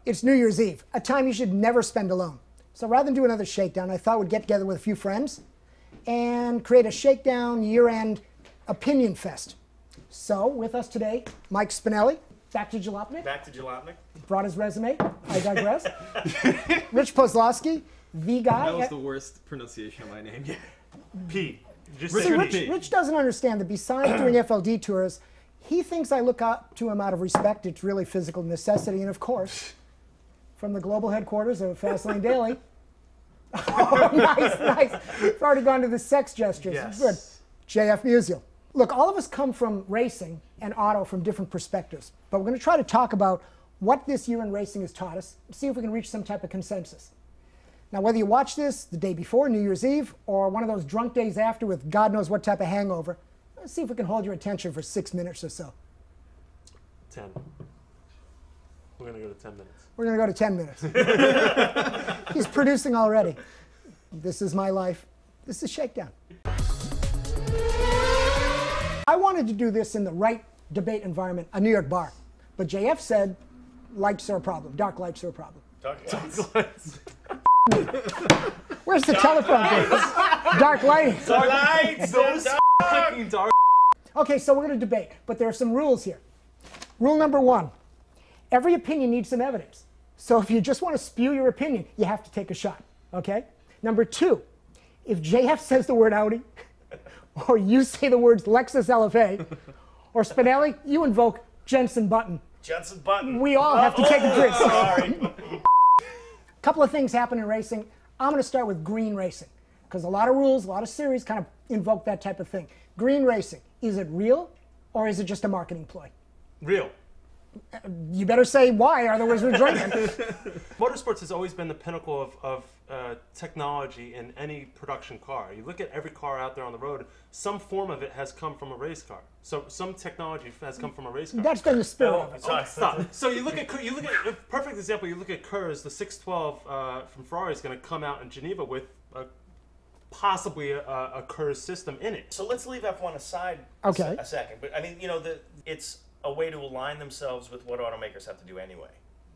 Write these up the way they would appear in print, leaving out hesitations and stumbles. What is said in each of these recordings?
It's New Year's Eve, a time you should never spend alone. So rather than do another shakedown, I thought we'd get together with a few friends and create a shakedown year-end opinion fest. So with us today, Mike Spinelli, back to Jalopnik. Back to Jalopnik. Brought his resume. I digress. Rich Pozlowski, the guy. That was the worst pronunciation of my name. P. Just Rich doesn't understand that besides doing FLD tours, he thinks I look up to him out of respect. It's really physical necessity. And of course, from the global headquarters of Fastlane Daily. Oh, nice, nice. We've already gone to the sex gestures. Yes. Good. J.F. Musial. Look, all of us come from racing and auto from different perspectives. But we're going to try to talk about what this year in racing has taught us, see if we can reach some type of consensus. Now, whether you watch this the day before, New Year's Eve, or one of those drunk days after with God knows what type of hangover, let's see if we can hold your attention for 6 minutes or so. 10. We're going to go to 10 minutes. We're going to go to 10 minutes. He's producing already. This is my life. This is Shakedown. I wanted to do this in the right debate environment, a New York bar. But JF said lights are a problem. Dark lights are a problem. Dark lights. Where's the telephone? Dark lights. Dark lights. Those Fucking dark. Okay, so we're going to debate, but there are some rules here. Rule number 1, every opinion needs some evidence. So if you just want to spew your opinion, you have to take a shot, okay? Number 2, if JF says the word Audi, or you say the words Lexus LFA, or Spinelli, you invoke Jensen Button. Jensen Button. We all have to take a drink. Sorry. A couple of things happen in racing. I'm going to start with green racing, because a lot of rules, a lot of series kind of invoke that type of thing. Green racing, is it real, or is it just a marketing ploy? Real. You better say why, otherwise we're drinking. Motorsports has always been the pinnacle of technology in any production car. You look at every car out there on the road, some form of it has come from a race car. So some technology has come from a race car. That's been the spirit of it. Sorry. Stop. So you look at a perfect example. You look at Kurz, the 612 from Ferrari is going to come out in Geneva with possibly a Kurz system in it. So let's leave F1 aside Okay. a second. But I mean, you know, it's a way to align themselves with what automakers have to do anyway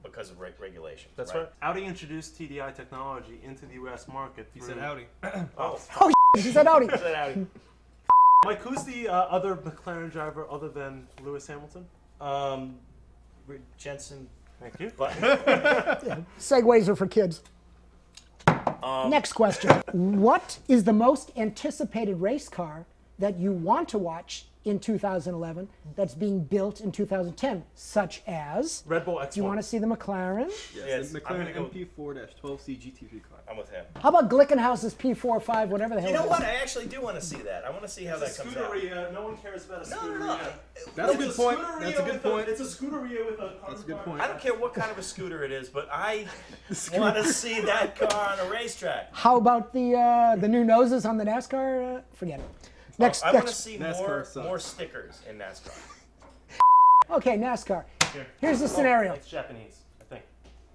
because of regulations. That's right. Audi introduced TDI technology into the U.S. market. He said Audi. Oh, she said Audi. Is that Audi? Mike, who's the other McLaren driver other than Lewis Hamilton? Jensen. Thank you. Button. Segways are for kids. Next question. What is the most anticipated race car that you want to watch in 2011 that's being built in 2010, such as Red Bull X1. Do you want to see the McLaren? Yes, the I'm McLaren gonna go- MP4-12C GT3 car. I'm with him. How about Glickenhaus's P45, whatever the hell You know it is? what? I actually do want to see that. I want to see how that It's a comes out. Scuderia. No one cares about a Scuderia. No. That's a good point. That's a good point. It's a Scuderia with a carbon That's a good fiber. point. I don't care what kind of a scooter it is, but I want to see that car on a racetrack. How about the new noses on the NASCAR? Forget it. Next, I want to next. see NASCAR more stickers in NASCAR. Okay, NASCAR. Here's the scenario. It's Japanese, I think.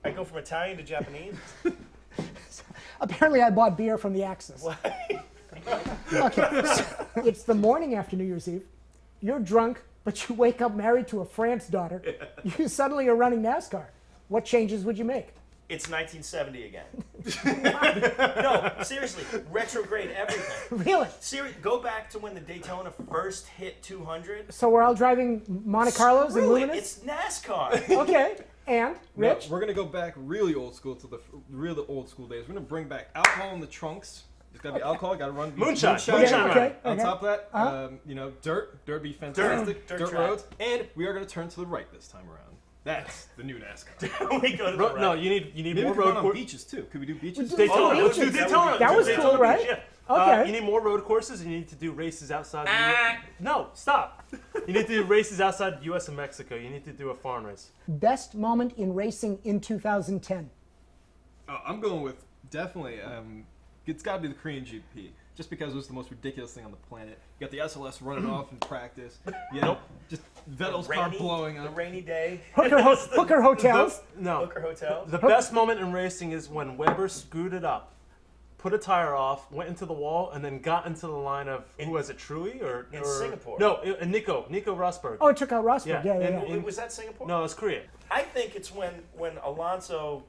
I go from Italian to Japanese. Apparently, I bought beer from the Axis. Okay, so it's the morning after New Year's Eve. You're drunk, but you wake up married to a France daughter. You suddenly are running NASCAR. What changes would you make? It's 1970 again. No, seriously, retrograde everything. Really? Go back to when the Daytona first hit 200. So we're all driving Monte Carlos and Screw it, Luminous? it's NASCAR. Okay, and No, Rich? we're gonna go back really old school to the really old school days. We're gonna bring back alcohol in the trunks. It's gotta be alcohol. Gotta run Moonshine. Okay. On top of that, you know, dirt be fantastic. Dirt Dirt track. roads, and we are gonna turn to the right this time around. That's the new NASCAR. We go to the right. No, you need Maybe more we could run road on courses. beaches too. Could we do beaches? do- Daytona. Oh, Let's do beaches. Daytona. That was Daytona cool, right? Beach, yeah. Okay. You need more road courses. And you need to do races outside. No, stop. You need to do races outside the U.S. and Mexico. You need to do a foreign race. Best moment in racing in 2010. Oh, I'm going with definitely. It's got to be the Korean GP, just because it was the most ridiculous thing on the planet. You got the SLS running off in practice. You know, just Vettel's car blowing The up. rainy day. Hooker Hotels. No. Hooker Hotel. The best moment in racing is when Weber screwed it up, put a tire off, went into the wall, and then got into the line of, who was it, Truey? Or Singapore. No, Nico Rosberg. Oh, it took out Rosberg. Yeah. Was that Singapore? No, it was Korea. I think it's when Alonso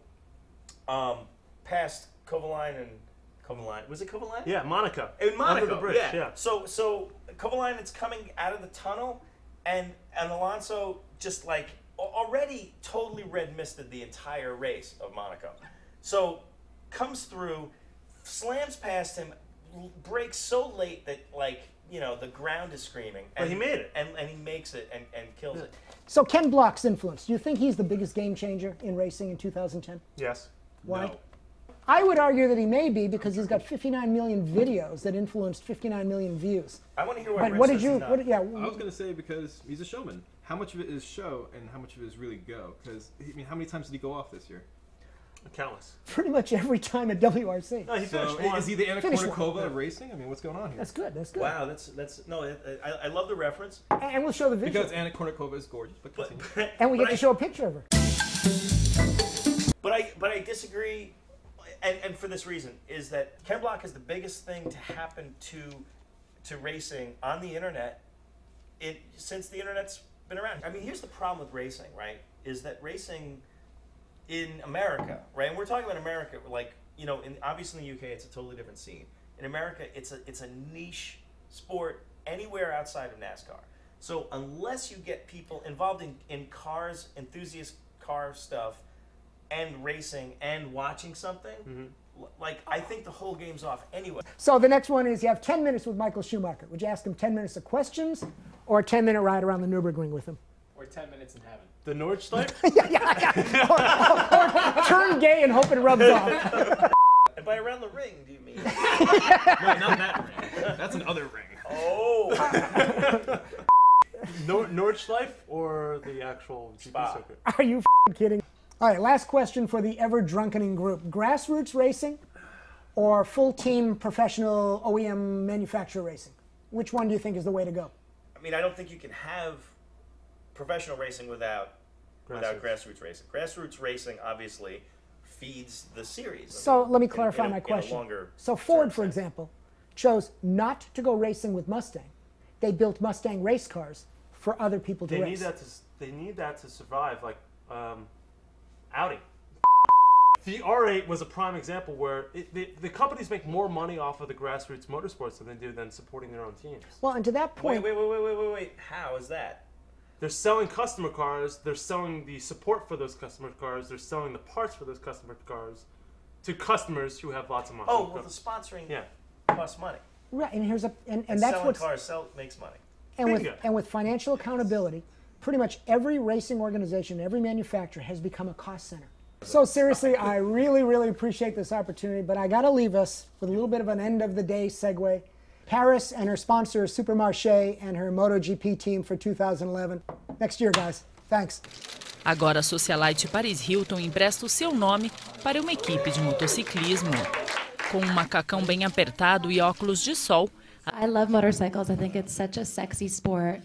passed Kovalainen. Was it Kovalainen? Yeah, Monaco. In Monaco, Under the bridge, yeah. So Kovalainen's coming out of the tunnel, and Alonso just like already totally red misted the entire race of Monaco. So comes through, slams past him, brakes so late that the ground is screaming. But he made it. And he makes it and kills it. So Ken Block's influence, do you think he's the biggest game changer in racing in 2010? Yes. Why? No. I would argue that he may be because he's got 59 million videos that influenced 59 million views. I want to hear But what what Rich did you? says What, yeah. I was going to say because he's a showman. How much of it is show and how much of it is really go? Because, how many times did he go off this year? Countless. Pretty much every time at WRC. No, he finished one. Is he the Anna Finished Kournikova of racing? What's going on here? That's good. That's good. Wow, I love the reference. And we'll show the video. Because Anna Kournikova is gorgeous, but continue. And we get to show a picture of her. But I disagree, and for this reason, is that Ken Block is the biggest thing to happen to racing on the internet since the internet's been around. Here's the problem with racing, right? Is that racing in America, right? And we're talking about America, obviously in the UK it's a totally different scene. In America, it's a niche sport anywhere outside of NASCAR. So unless you get people involved in cars, enthusiast car stuff, and racing and watching something, I think the whole game's off anyway. So the next one is you have 10 minutes with Michael Schumacher. Would you ask him 10 minutes of questions or a 10-minute ride around the Nürburgring with him? Or 10 minutes in heaven. The Nordschleife? or turn gay and hope it rubs off. And by around the ring, do you mean? No, not that ring. That's another ring. Oh! Nordschleife or the actual GP circuit? Are you kidding? All right, last question for the ever-drunkening group. Grassroots racing or full-team professional OEM manufacturer racing? Which one do you think is the way to go? I don't think you can have professional racing without grassroots racing. Grassroots racing obviously feeds the series. So let me clarify my question. So Ford, for example, chose not to go racing with Mustang. They built Mustang race cars for other people to race. They need that to survive, like Audi. The R8 was a prime example where the companies make more money off of the grassroots motorsports than they do than supporting their own teams. Well, and to that point... Wait. How is that? They're selling customer cars. They're selling the support for those customer cars. They're selling the parts for those customer cars to customers who have lots of money. Oh, well, the sponsoring costs money. Right, and here's and that's what cars makes money. And with financial accountability, pretty much every racing organization, every manufacturer has become a cost center. So seriously, I really, really appreciate this opportunity, but I got to leave us with a little bit of an end-of-the-day segue. Paris and her sponsor, Supermarché, and her MotoGP team for 2011. Next year, guys. Thanks. Agora a socialite Paris Hilton empresta o seu nome para uma equipe de motociclismo. Com um macacão bem apertado e óculos de sol. I love motorcycles. I think it's such a sexy sport.